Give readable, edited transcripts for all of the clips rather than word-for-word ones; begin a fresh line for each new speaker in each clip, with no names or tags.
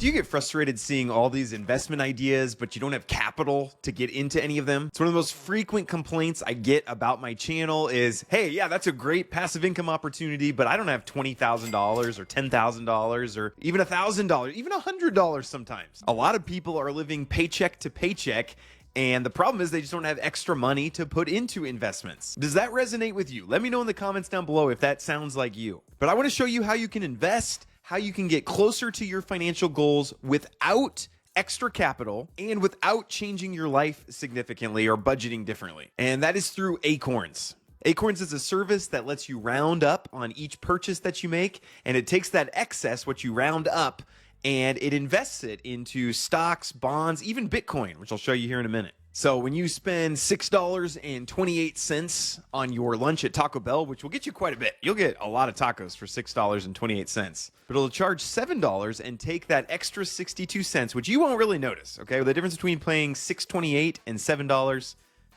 Do you get frustrated seeing all these investment ideas, but you don't have capital to get into any of them? It's one of the most frequent complaints I get about my channel is, hey, yeah, that's a great passive income opportunity, but I don't have $20,000 or $10,000 or even $1,000, even $100 sometimes. A lot of people are living paycheck to paycheck, and the problem is they just don't have extra money to put into investments. Does that resonate with you? Let me know in the comments down below if that sounds like you. But I want to show you how you can invest, how you can get closer to your financial goals without extra capital and without changing your life significantly or budgeting differently. And that is through Acorns. Acorns is a service that lets you round up on each purchase that you make, and it takes that excess, what you round up, and it invests it into stocks, bonds, even Bitcoin, which I'll show you here in a minute. So when you spend $6.28 on your lunch at Taco Bell, which will get you quite a bit, you'll get a lot of tacos for $6.28, but it'll charge $7 and take that extra 62 cents, which you won't really notice, okay? The difference between paying $6.28 and $7,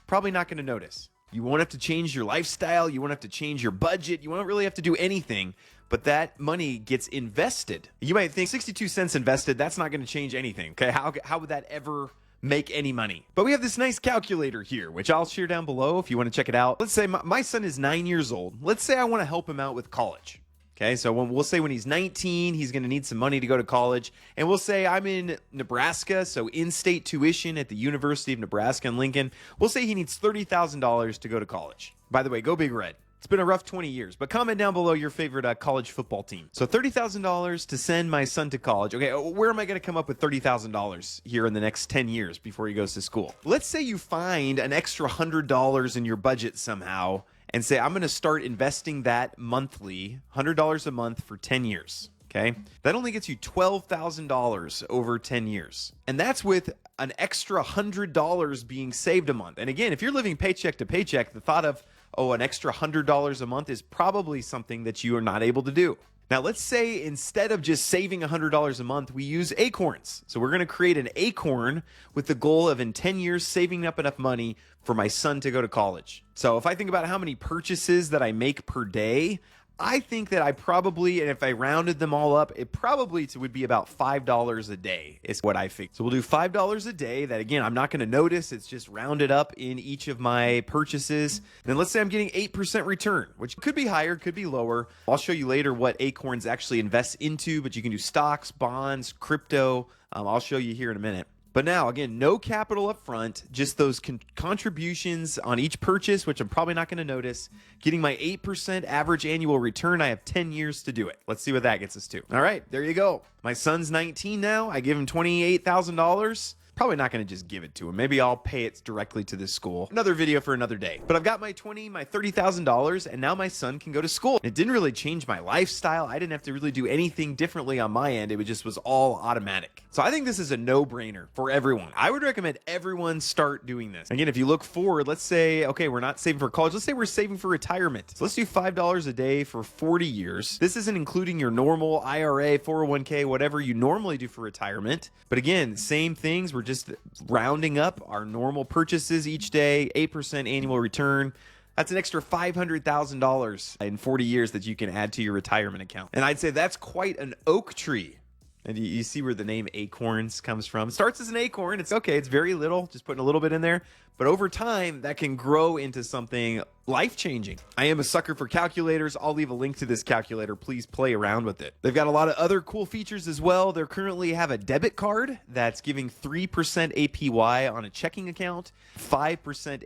probably not gonna notice. You won't have to change your lifestyle, you won't have to change your budget, you won't really have to do anything, but that money gets invested. You might think 62 cents invested, that's not gonna change anything, okay? How would that ever make any money? But we have this nice calculator here, which I'll share down below if you want to check it out. Let's say my son is 9 years old. Let's say I want to help him out with college. Okay, so we'll say when he's 19, he's going to need some money to go to college. And we'll say I'm in Nebraska, so in-state tuition at the University of Nebraska in Lincoln. We'll say he needs $30,000 to go to college. By the way, go Big Red. It's been a rough 20 years, but comment down below your favorite college football team. So $30,000 to send my son to college. Okay, where am I going to come up with $30,000 here in the next 10 years before he goes to school? Let's say you find an extra $100 in your budget somehow and say, I'm going to start investing that monthly, $100 a month for 10 years. Okay, that only gets you $12,000 over 10 years. And that's with an extra $100 being saved a month. And again, if you're living paycheck to paycheck, the thought of, oh, an extra $100 a month is probably something that you are not able to do. Now, let's say instead of just saving $100 a month, we use Acorns. So we're going to create an Acorn with the goal of in 10 years saving up enough money for my son to go to college. So if I think about how many purchases that I make per day, I think that I probably, and if I rounded them all up, it probably would be about $5 a day is what I think. So we'll do $5 a day. That again, I'm not going to notice. It's just rounded up in each of my purchases. Then let's say I'm getting 8% return, which could be higher, could be lower. I'll show you later what Acorns actually invests into, but you can do stocks, bonds, crypto. I'll show you here in a minute. But now, again, no capital up front, just those contributions on each purchase, which I'm probably not going to notice. Getting my 8% average annual return, I have 10 years to do it. Let's see what that gets us to. All right, there you go. My son's 19 now. I give him $28,000. Probably not going to just give it to him. Maybe I'll pay it directly to this school. Another video for another day. But I've got my $30,000, and now my son can go to school. It didn't really change my lifestyle. I didn't have to really do anything differently on my end. It just was all automatic. So I think this is a no-brainer for everyone. I would recommend everyone start doing this. Again, if you look forward, let's say, okay, we're not saving for college. Let's say we're saving for retirement. So let's do $5 a day for 40 years. This isn't including your normal IRA, 401k, whatever you normally do for retirement. But again, same things. We're just rounding up our normal purchases each day, 8% annual return. That's an extra $500,000 in 40 years that you can add to your retirement account. And I'd say that's quite an oak tree. And you see where the name Acorns comes from. It starts as an acorn. It's okay. It's very little, just putting a little bit in there. But over time, that can grow into something life-changing. I am a sucker for calculators. I'll leave a link to this calculator. Please play around with it. They've got a lot of other cool features as well. They currently have a debit card that's giving 3% APY on a checking account, 5%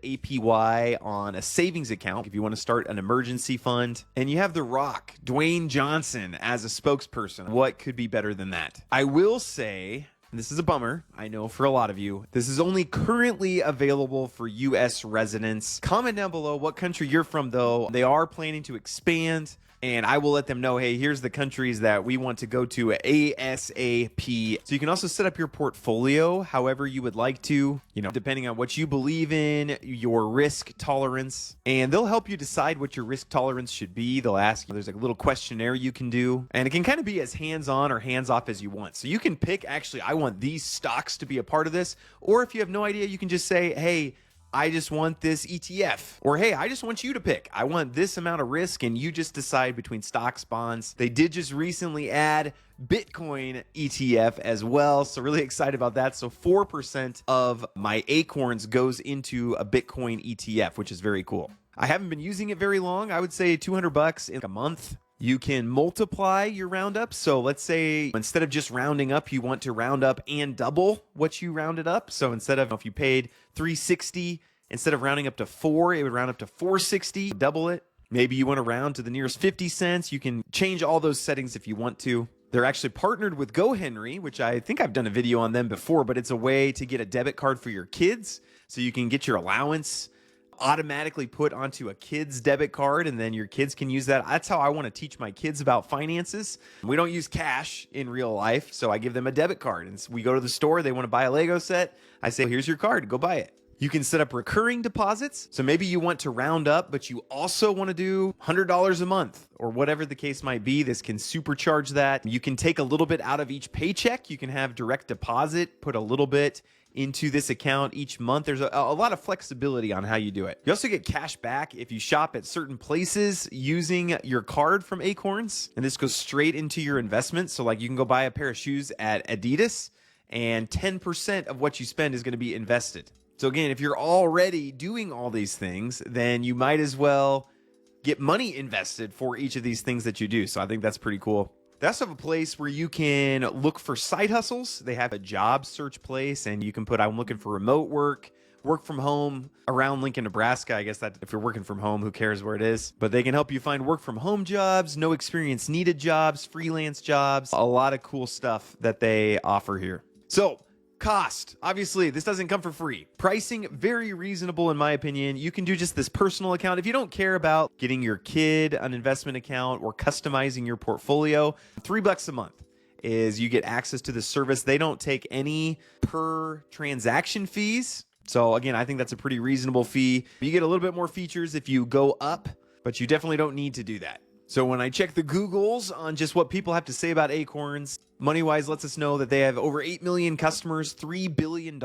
APY on a savings account if you want to start an emergency fund. And you have The Rock, Dwayne Johnson, as a spokesperson. What could be better than that? I will say, and this is a bummer, I know for a lot of you, this is only currently available for US residents. Comment down below what country you're from, though. They are planning to expand, and I will let them know, hey, here's the countries that we want to go to ASAP. So you can also set up your portfolio however you would like to, depending on what you believe in, your risk tolerance, and they'll help you decide what your risk tolerance should be. They'll ask you, there's a little questionnaire you can do, and it can kind of be as hands-on or hands-off as you want. So you can pick, actually, I want these stocks to be a part of this, or if you have no idea, you can just say, hey, I just want this ETF. Or, hey, I just want you to pick. I want this amount of risk, and you just decide between stocks, bonds. They did just recently add Bitcoin ETF as well. So really excited about that. So 4% of my Acorns goes into a Bitcoin ETF, which is very cool. I haven't been using it very long. I would say $200 in a month. You can multiply your roundup. So let's say instead of just rounding up, you want to round up and double what you rounded up. So instead of, if you paid 360, instead of rounding up to 4, it would round up to 460, double it. Maybe you want to round to the nearest 50 cents. You can change all those settings if you want to. They're actually partnered with GoHenry, which I think I've done a video on them before, but it's a way to get a debit card for your kids. So you can get your allowance automatically put onto a kid's debit card, and then your kids can use that. That's how I want to teach my kids about finances. We don't use cash in real life, so I give them a debit card. And we go to the store, they want to buy a Lego set. I say, here's your card, go buy it. You can set up recurring deposits. So maybe you want to round up, but you also want to do $100 a month or whatever the case might be. This can supercharge that. You can take a little bit out of each paycheck. You can have direct deposit, put a little bit into this account each month. There's a lot of flexibility on how you do it. You also get cash back if you shop at certain places using your card from Acorns, and this goes straight into your investment. So like you can go buy a pair of shoes at Adidas, and 10% of what you spend is going to be invested. So again, if you're already doing all these things, then you might as well get money invested for each of these things that you do. So I think that's pretty cool. They also have a place where you can look for side hustles. They have a job search place, and you can put, I'm looking for remote work, work from home around Lincoln, Nebraska. I guess that if you're working from home, who cares where it is? But they can help you find work from home jobs, no experience needed jobs, freelance jobs, a lot of cool stuff that they offer here. So cost, obviously this doesn't come for free. Pricing, very reasonable in my opinion. You can do just this personal account. If you don't care about getting your kid an investment account or customizing your portfolio, $3 a month is you get access to the service. They don't take any per transaction fees. So again, I think that's a pretty reasonable fee. You get a little bit more features if you go up, but you definitely don't need to do that. So when I check the Googles on just what people have to say about Acorns, MoneyWise lets us know that they have over 8 million customers, $3 billion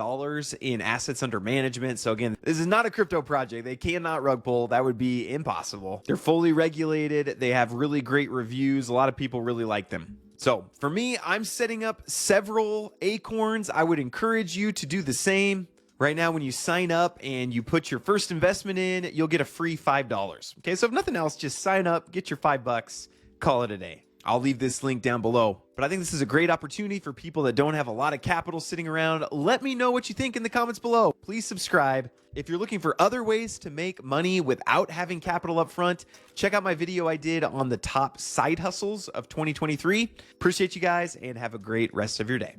in assets under management. So again, this is not a crypto project. They cannot rug pull. That would be impossible. They're fully regulated. They have really great reviews. A lot of people really like them. So for me, I'm setting up several Acorns. I would encourage you to do the same. Right now, when you sign up and you put your first investment in, you'll get a free $5. Okay, so if nothing else, just sign up, get your $5, call it a day. I'll leave this link down below. But I think this is a great opportunity for people that don't have a lot of capital sitting around. Let me know what you think in the comments below. Please subscribe. If you're looking for other ways to make money without having capital up front, check out my video I did on the top side hustles of 2023. Appreciate you guys, and have a great rest of your day.